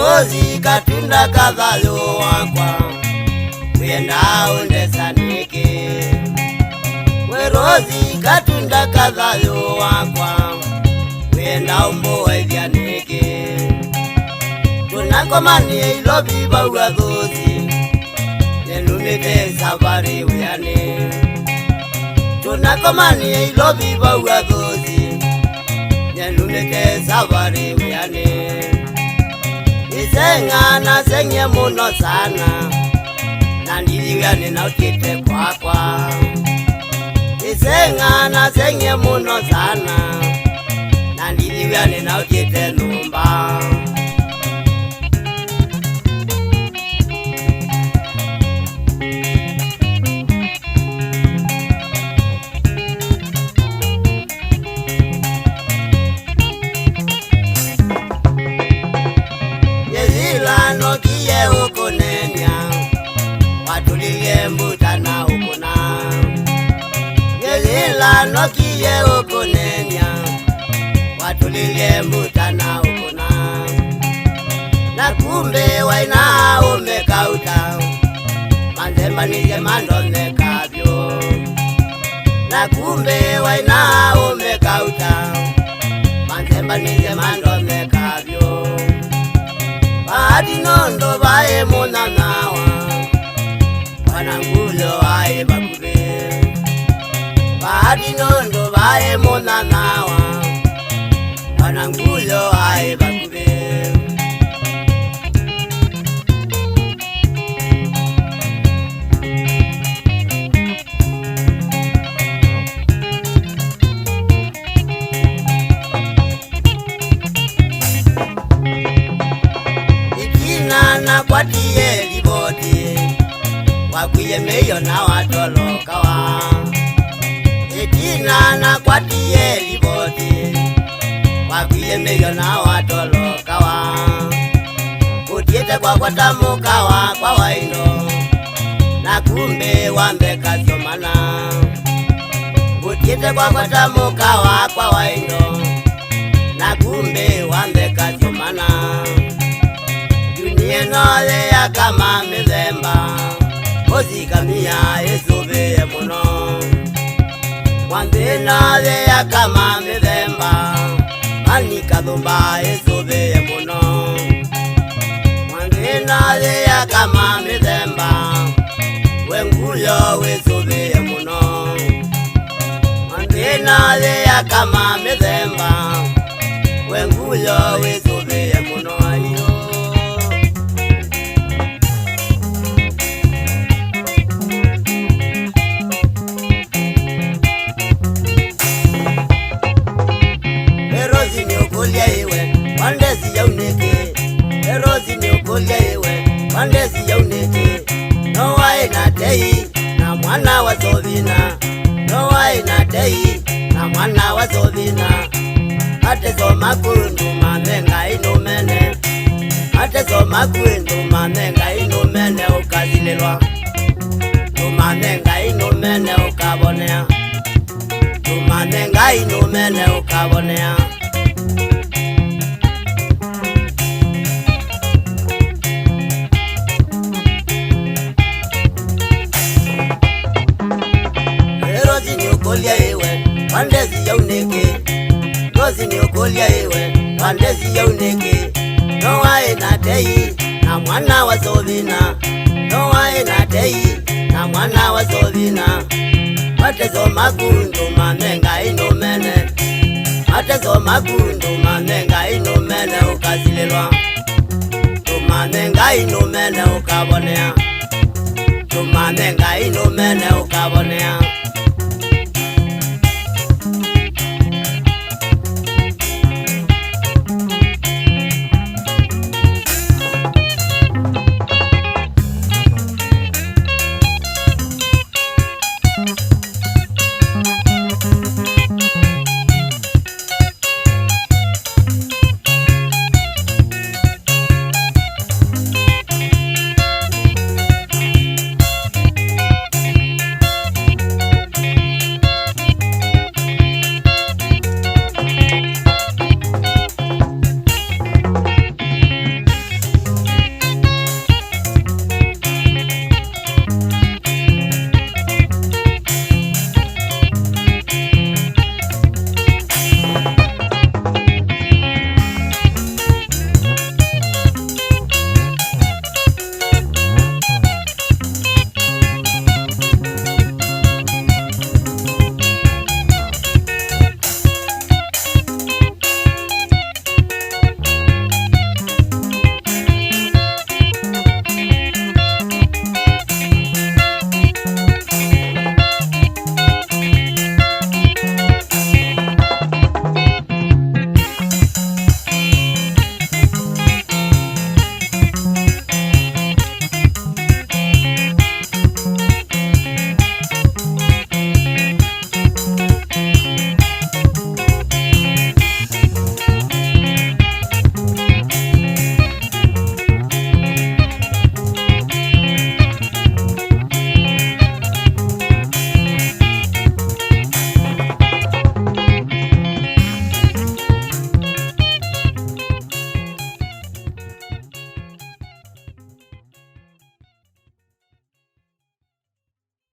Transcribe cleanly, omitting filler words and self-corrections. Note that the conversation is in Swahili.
Werozi katunda kathayo wakwa Wenda undesanike Werozi katunda kathayo wakwa Wenda umboethianike Tunakomanie ilobi baua thuthi Nenumite safari wiane Tunakomanie ilobi baua thuthi Nenumite safari wiane Isenga na senye muno sana Nandiliwiane na ukite kwakwa Isenga na senye muno sana Nandiliwiane na ukite numba Nokiye ukunenya Watuliye mbutana ukuna Yezila nokiye ukunenya Watuliye mbutana ukuna Na kumbe waina umekauta Manzemba nije mando mekavyo Na kumbe waina umekauta Manzemba nije mando mekavyo Bahati nondo bae mona nawa Wanangulo ae bakube Bahati nondo bae mona nawa Wanangulo ae bakube Na kwatie liboti Wakwiye meyo na watoloka wa Etina na kwatie liboti Wakwiye meyo na watoloka wa Utiete kwa tamuka wa kwa waino Na kumbe wambeka siomana Utiete kwa tamuka wa kwa waino Na kumbe wambeka siomana Nienole ya kama mizemba Ozikamia esubeye muno Wanzinole ya kama mizemba Manikadumba esubeye muno Wanzinole ya kama mizemba Wengulo esubeye muno Wanzinole ya kama mizemba Wengulo esubeye muno Wandezi yauneke Erozi ni ukolia iwe Wandezi yauneke Noa inatei Na mwana wa Zovina Noa inatei Na mwana wa Zovina Atezo makundu mamenga inumene Atezo makundu mamenga inumene ukazililwa Tumamenga inumene ukabonea Tumamenga inumene ukabonea Wandezi yauneke Rozi ni ukolia iwe Wandezi yauneke Noa inatei Na mwana wa Zovina Noa inatei Na mwana wa Zovina Matezo makundu mamenga inumene Matezo makundu mamenga inumene ukazililwa Tumamenga inumene ukabonea Tumamenga inumene ukabonea